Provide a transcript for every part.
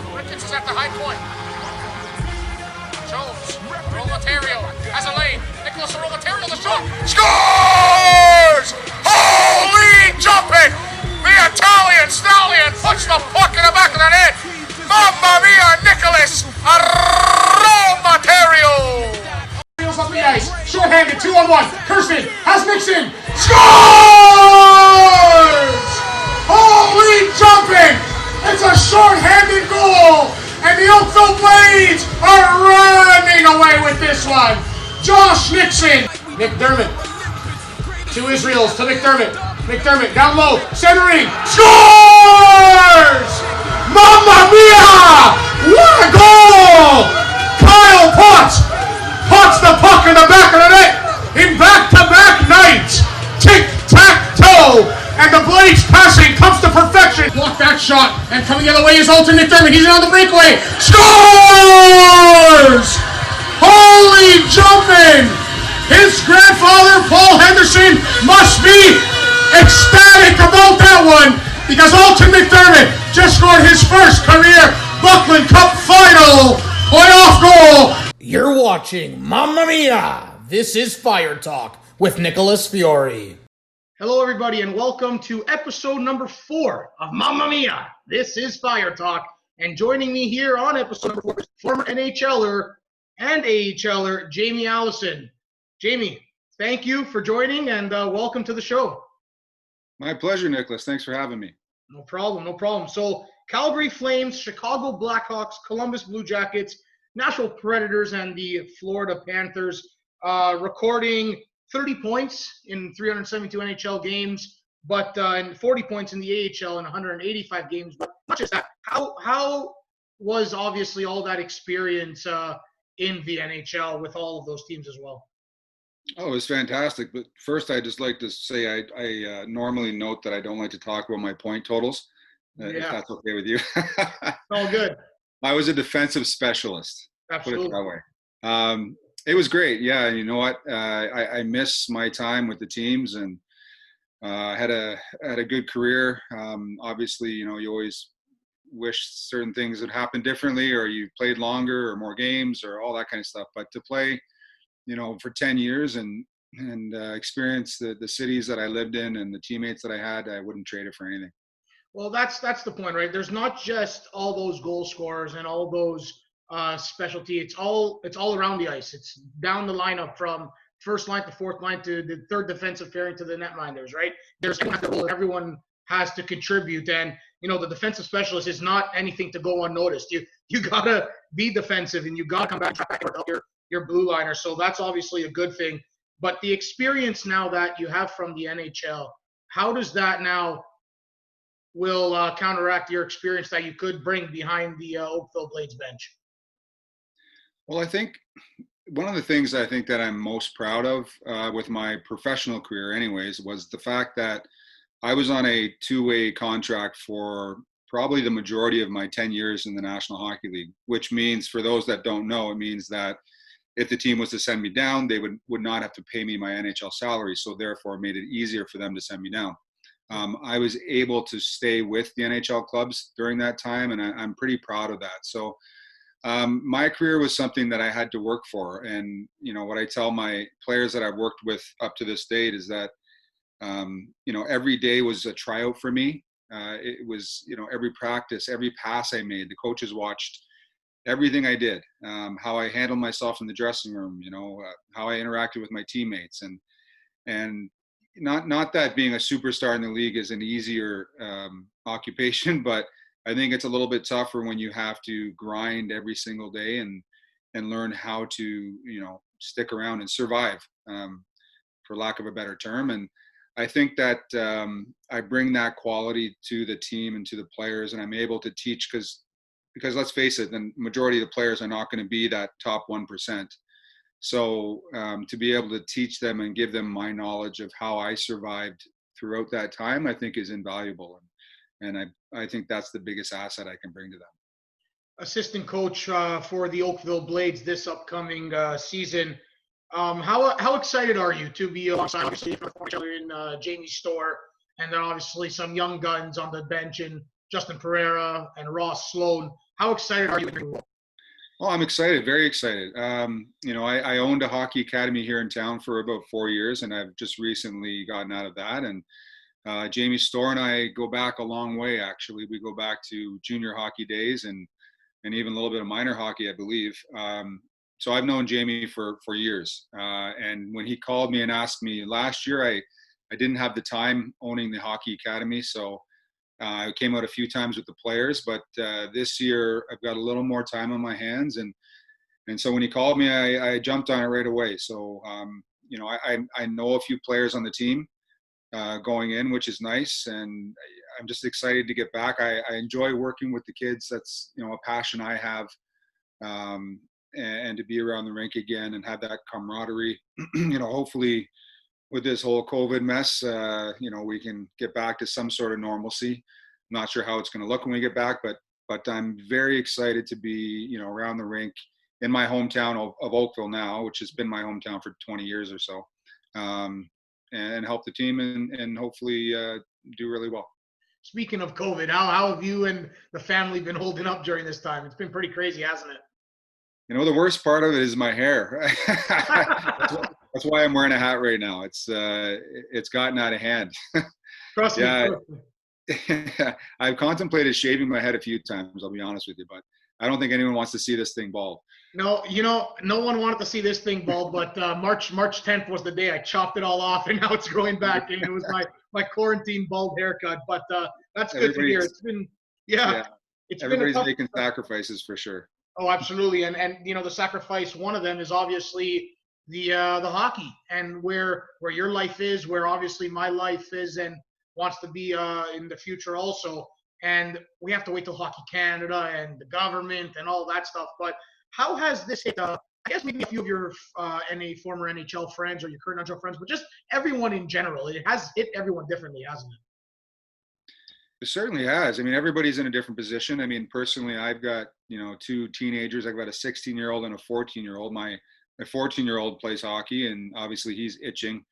now. Ricketts is at the high point. Jones, Rolatario has a lane. Nicholas Rolatario, the shot. Scores! Holy jumping! The Italian stallion puts the puck in the back of the net. Mamma mia, Nicholas Rolatario! Up the ice, short-handed, 2-on-1. Kirsten has Nixon. Scores! Holy jumping! It's a short-handed goal, and the Oakville Blades are running away with this one. Josh Nixon. McDermott to Israels to McDermott. McDermott down low, centering. Scores! Mamma mia! What a goal! Kyle Potts puts the puck in the back of the net in back-to-back nights. Tic-tac-toe. And the Blades passing comes to perfection. Block that shot. And coming the other way is Alton McDermott. He's on the breakaway. Scores! Holy jumping! His grandfather, Paul Henderson, must be ecstatic about that one because Alton McDermott just scored his first career Buckland Cup final playoff goal. You're watching Mamma Mia! This is Fire Talk with Nicholas Fiore. Hello, everybody, and welcome to episode number 4 of Mamma Mia! This is Fire Talk, and joining me here on episode number 4 is former NHLer and AHLer Jamie Allison. Jamie, thank you for joining, and welcome to the show. My pleasure, Nicholas. Thanks for having me. No problem, no problem. So, Calgary Flames, Chicago Blackhawks, Columbus Blue Jackets, Nashville Predators, and the Florida Panthers recording 30 points in 372 NHL games, but and 40 points in the AHL in 185 games. But not just that, how was obviously all that experience in the NHL with all of those teams as well? Oh, it was fantastic. But first, I'd just like to say I normally note that I don't like to talk about my point totals, if that's okay with you. All good. I was a defensive specialist. Absolutely. Put it that way. It was great. Yeah, you know what? I miss my time with the teams, and had a good career. Obviously, you know, you always wish certain things would happen differently, or you played longer or more games, or all that kind of stuff. But to play, you know, for 10 years and experience the cities that I lived in and the teammates that I had, I wouldn't trade it for anything. Well, that's the point, right? There's not just all those goal scorers and all those specialty. It's all around the ice. It's down the lineup from first line to fourth line to the third defensive pairing to the netminders, right? Everyone has to contribute, and you know the defensive specialist is not anything to go unnoticed. You gotta be defensive, and you gotta come back and help your blue liner. So that's obviously a good thing. But the experience now that you have from the NHL, how does that now will counteract your experience that you could bring behind the Oakville Blades bench? Well, I think one of the things I think that I'm most proud of with my professional career anyways was the fact that I was on a two-way contract for probably the majority of my 10 years in the National Hockey League, which means, for those that don't know, it means that if the team was to send me down, they would not have to pay me my NHL salary, so therefore it made it easier for them to send me down. I was able to stay with the NHL clubs during that time, and I'm pretty proud of that. So my career was something that I had to work for. And, you know, what I tell my players that I've worked with up to this date is that, you know, every day was a tryout for me. It was, you know, every practice, every pass I made, the coaches watched everything I did, how I handled myself in the dressing room, you know, how I interacted with my teammates, and not that being a superstar in the league is an easier occupation, but I think it's a little bit tougher when you have to grind every single day and learn how to, you know, stick around and survive, for lack of a better term. And I think that I bring that quality to the team and to the players, and I'm able to teach because let's face it, the majority of the players are not going to be that top 1%. So to be able to teach them and give them my knowledge of how I survived throughout that time, I think is invaluable. And I think that's the biggest asset I can bring to them. Assistant coach for the Oakville Blades this upcoming season. How excited are you to be alongside, obviously, in Jamie's store, and then obviously some young guns on the bench in Justin Pereira, and Ross Sloan. How excited are you? Well, I'm excited, very excited. I owned a hockey academy here in town for about 4 years, and I've just recently gotten out of that. And Jamie Storr and I go back a long way, actually. We go back to junior hockey days and even a little bit of minor hockey, I believe. So I've known Jamie for years. And when he called me and asked me last year, I didn't have the time owning the hockey academy. So I came out a few times with the players, but this year I've got a little more time on my hands. And so when he called me, I jumped on it right away. So, I know a few players on the team going in, which is nice. And I'm just excited to get back. I enjoy working with the kids. That's, a passion I have. And to be around the rink again and have that camaraderie, hopefully with this whole COVID mess, we can get back to some sort of normalcy. I'm not sure how it's going to look when we get back, but I'm very excited to be, around the rink in my hometown of Oakville now, which has been my hometown for 20 years or so, and help the team and hopefully do really well. Speaking of COVID, how have you and the family been holding up during this time? It's been pretty crazy, hasn't it? The worst part of it is my hair. That's why I'm wearing a hat right now. It's gotten out of hand. Trust me. Yeah, I've contemplated shaving my head a few times, I'll be honest with you, but I don't think anyone wants to see this thing bald. No, no one wanted to see this thing bald, but March 10th was the day I chopped it all off, and now it's growing back, and it was my quarantine bald haircut. But that's good to hear. It's been, it's everybody's been making sacrifices for sure. Oh, absolutely, and the sacrifice. One of them is obviously the hockey, and where your life is, where obviously my life is, and wants to be in the future also. And we have to wait till Hockey Canada and the government and all that stuff. But how has this hit? I guess maybe a few of your former NHL friends or your current NHL friends, but just everyone in general. It has hit everyone differently, hasn't it? It certainly has. I mean, everybody's in a different position. I mean, personally, I've got, two teenagers. I've got a 16-year-old and a 14-year-old. My 14-year-old plays hockey, and obviously he's itching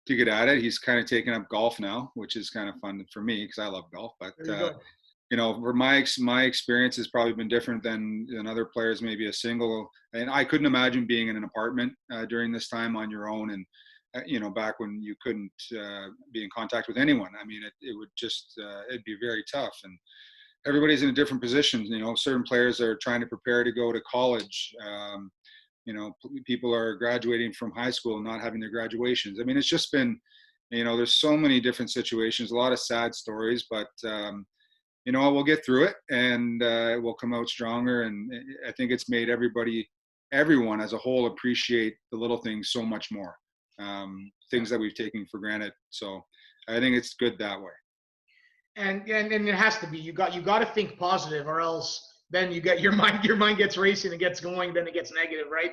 to get at it. He's kind of taking up golf now, which is kind of fun for me because I love golf. But, for my experience has probably been different than other players, maybe a single. And I couldn't imagine being in an apartment during this time on your own. And back when you couldn't be in contact with anyone. I mean, it would just, it'd be very tough. And everybody's in a different position. Certain players are trying to prepare to go to college. People are graduating from high school and not having their graduations. I mean, it's just been, there's so many different situations, a lot of sad stories, but, we'll get through it and we'll come out stronger. And I think it's made everyone as a whole appreciate the little things so much more. Things that we've taken for granted. So I think it's good that way. And it has to be. You got to think positive, or else then you get your mind gets racing and gets going, then it gets negative, right?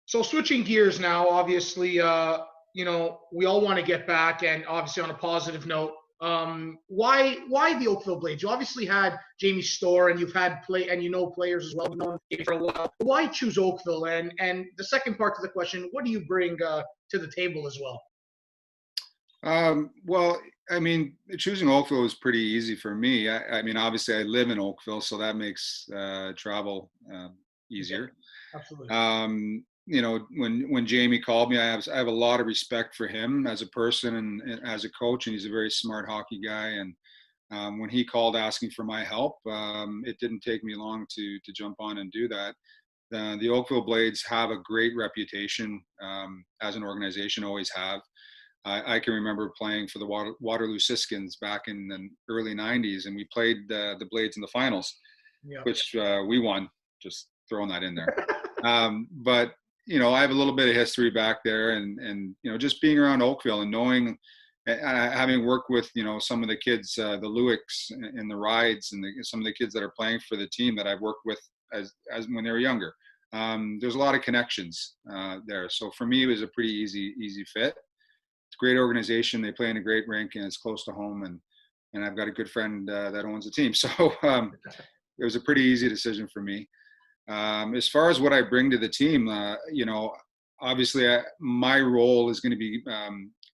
So switching gears now, obviously, we all want to get back, and obviously on a positive note. Why the Oakville Blades? You obviously had Jamie Storr, and you've had players as well, known for a while. Why choose Oakville? And the second part to the question, what do you bring to the table as well? Well, I mean, choosing Oakville was pretty easy for me. I mean, obviously I live in Oakville, so that makes travel easier. Yeah, absolutely. When Jamie called me, I have a lot of respect for him as a person and as a coach, and he's a very smart hockey guy. And when he called asking for my help, it didn't take me long to jump on and do that. The Oakville Blades have a great reputation as an organization, always have. I can remember playing for the Waterloo Siskins back in the early 90s, and we played the Blades in the finals, which we won, just throwing that in there. But, I have a little bit of history back there, and just being around Oakville and knowing, having worked with, some of the kids, the Lewicks and the Rides, and some of the kids that are playing for the team that I've worked with as when they were younger. There's a lot of connections there. So for me, it was a pretty easy fit. It's a great organization. They play in a great rink, and it's close to home. And I've got a good friend that owns the team. So it was a pretty easy decision for me. As far as what I bring to the team, obviously my role is going to be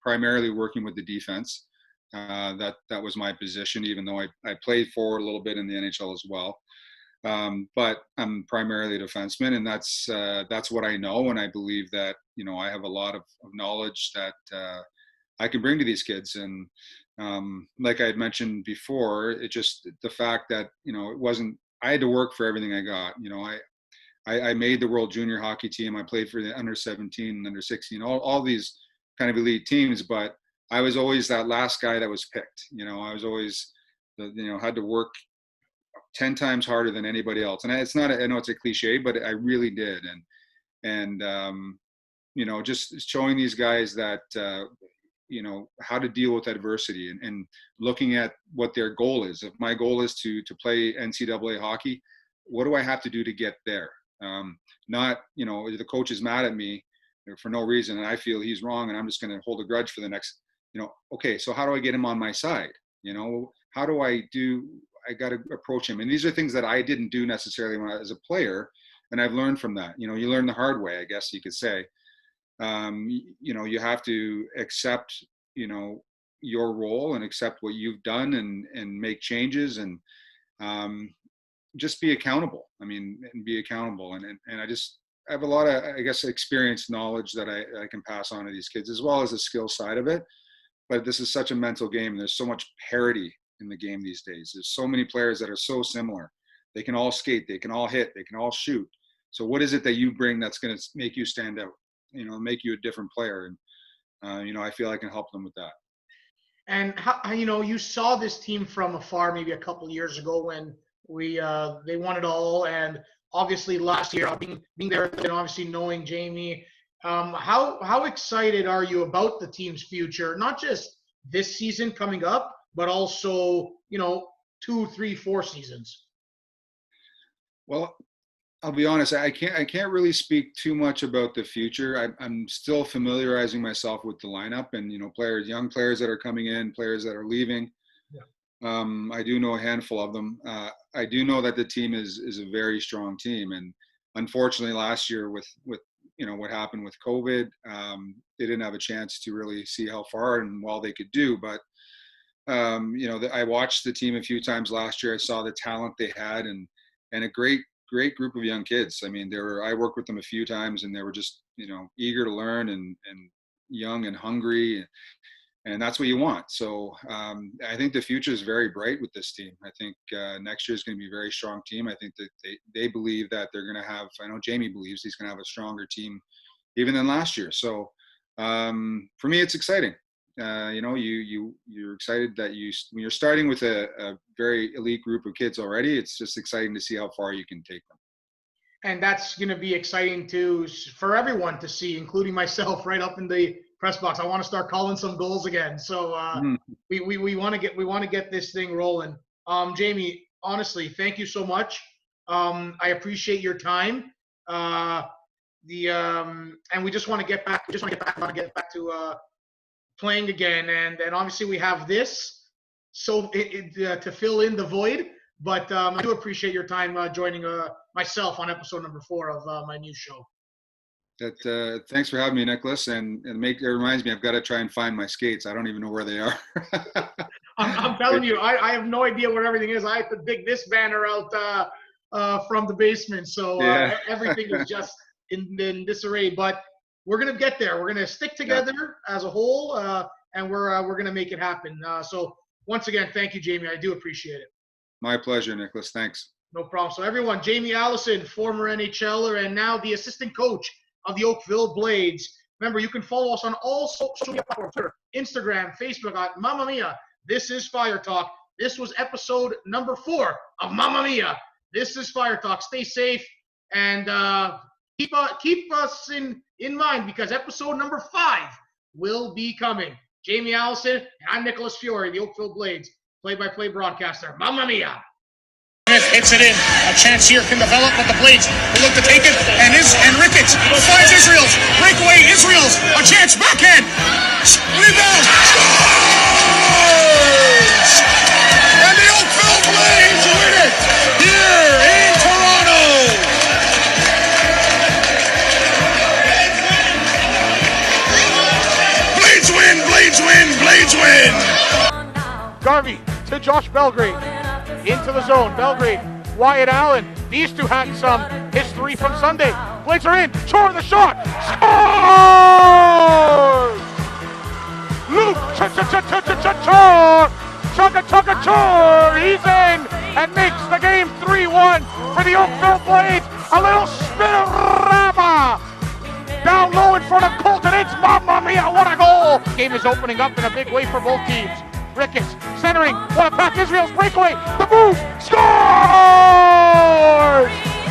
primarily working with the defense. That was my position, even though I played forward a little bit in the NHL as well. But I'm primarily a defenseman, and that's what I know. And I believe that, I have a lot of knowledge that I can bring to these kids. And like I had mentioned before, it just the fact that, it wasn't, I had to work for everything I got. I made the World Junior Hockey team. I played for the under 17 and under 16, all these kind of elite teams, but I was always that last guy that was picked. I was always, had to work 10 times harder than anybody else. And it's not, I know it's a cliche, but I really did. And just showing these guys that, how to deal with adversity and looking at what their goal is. If my goal is to play NCAA hockey, what do I have to do to get there? Not, the coach is mad at me for no reason and I feel he's wrong and I'm just going to hold a grudge for the next, okay, so how do I get him on my side? How do I got to approach him. And these are things that I didn't do necessarily when I was a player. And I've learned from that. You learn the hard way, I guess you could say. You have to accept, your role and accept what you've done and make changes and just be accountable. And be accountable. And I have a lot of, I guess, experience, knowledge that I can pass on to these kids, as well as the skill side of it. But this is such a mental game. There's so much parity in the game these days. There's so many players that are so similar. They can all skate, they can all hit, they can all shoot. So what is it that you bring that's going to make you stand out, make you a different player? And, I feel I can help them with that. And how, you saw this team from afar maybe a couple years ago when they won it all. And obviously last year being there and obviously knowing Jamie, how excited are you about the team's future? Not just this season coming up, but also, 2, 3, 4 seasons. Well, I'll be honest. I can't really speak too much about the future. I'm still familiarizing myself with the lineup and, young players that are coming in, players that are leaving. Yeah. I do know a handful of them. I do know that the team is a very strong team. And unfortunately last year with what happened with COVID, they didn't have a chance to really see how far and well they could do. But I watched the team a few times last year. I saw the talent they had and a great group of young kids. I worked with them a few times and they were just, eager to learn and young and hungry. And that's what you want. So I think the future is very bright with this team. I think next year is going to be a very strong team. I think that they believe that they're going to have, I know Jamie believes he's going to have a stronger team even than last year. So for me, it's exciting. You're excited that when you're starting with a very elite group of kids already, it's just exciting to see how far you can take them. And that's going to be exciting for everyone to see, including myself, right up in the press box. I want to start calling some goals again. So we want to get this thing rolling. Jamie, honestly, thank you so much. I appreciate your time. And we just want to get back. To playing again, and obviously we have this to fill in the void. But I do appreciate your time joining myself on episode number 4 of my new show. Thanks for having me, Nicholas. And it reminds me, I've got to try and find my skates. I don't even know where they are. I'm telling you, I have no idea where everything is. I have to dig this banner out from the basement, so everything is just in disarray. But we're going to get there. We're going to stick together as a whole, and we're going to make it happen. So once again, thank you, Jamie. I do appreciate it. My pleasure, Nicholas. Thanks. No problem. So everyone, Jamie Allison, former NHLer and now the assistant coach of the Oakville Blades. Remember, you can follow us on all social media platforms, Twitter, Instagram, Facebook at Mamma Mia. This is Fire Talk. This was episode number 4 of Mamma Mia. This is Fire Talk. Stay safe and keep us in mind because episode number 5 will be coming. Jamie Allison, and I'm Nicholas Fiore, the Oakville Blades play-by-play broadcaster. Mamma Mia! Hits it in. A chance here can develop, but the Blades will look to take it. And Ricketts finds Israel's. Breakaway, Israel's. A chance, backhand. Rebound. Scores! And the Oakville Blades win it here in Toronto. Blades win, Blades win, Blades win. to Josh Belgrade. Into the zone. Belgrade, Wyatt Allen. These two had some history from Sunday. Blades are in. Chore the shot. Scores! Luke Chore. He's in and makes the game 3-1 for the Oakville Blades. A little spinorama down low in front of Colton. It's Mamma Mia, what a goal! Game is opening up in a big way for both teams. Ricketts centering, what a pass, Israel's breakaway, the move, scores!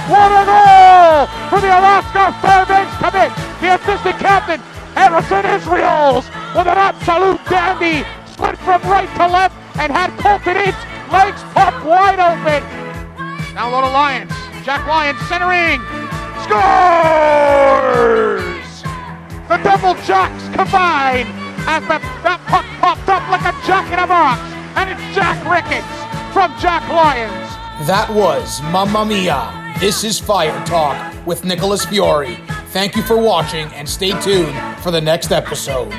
What a goal for the Alaska Fairbanks commit, the assistant captain, Harrison Israels, with an absolute dandy, split from right to left, and had Colton Ince legs popped wide open. Now low to Lyons, Jack Lyons centering, scores! The double jacks combine as that puck popped up like a jack in a box, and it's Jack Ricketts from Jack Lyons. That was Mamma Mia. This is Fire Talk with Nicholas Fiore. Thank you for watching and stay tuned for the next episode.